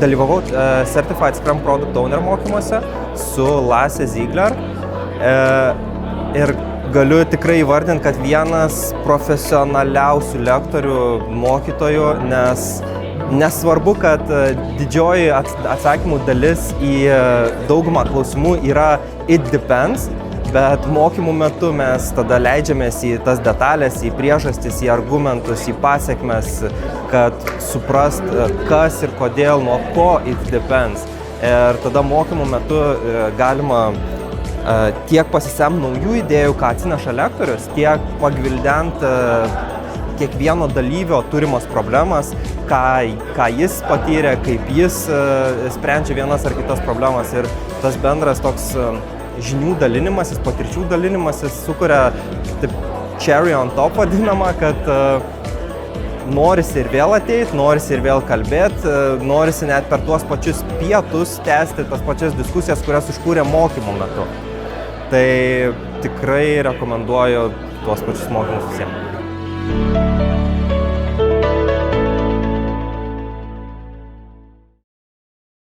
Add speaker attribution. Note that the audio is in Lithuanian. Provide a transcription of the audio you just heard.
Speaker 1: dalyvavau Certified Scrum Product Owner mokymuose su Lasse Ziegler ir galiu tikrai įvardinti, kad vienas profesionaliausių lektorių mokytojų, nes nesvarbu, kad didžioji atsakymų dalis į daugumą klausimų yra it depends, bet mokymų metu mes tada leidžiamės į tas detalės, į priežastis, į argumentus, į pasekmes, kad suprast, kas ir kodėl, nuo ko it depends. Ir tada mokymų metu galima tiek pasisemti naujų idėjų, ką atsineša lektorius, tiek pagvildent kiekvieno dalyvio turimas problemas, ką jis patyrė, kaip jis sprendžia vienas ar kitas problemas. Ir tas bendras toks žinių dalinimasis, patirčių dalinimasis sukuria taip cherry on top vadinamą, kad norisi ir vėl ateit, norisi ir vėl kalbėti, norisi net per tuos pačius pietus tęsti tas pačias diskusijas, kurias užkūrė mokymų metu. Tai tikrai rekomenduoju tuos pačius mokymus visiems.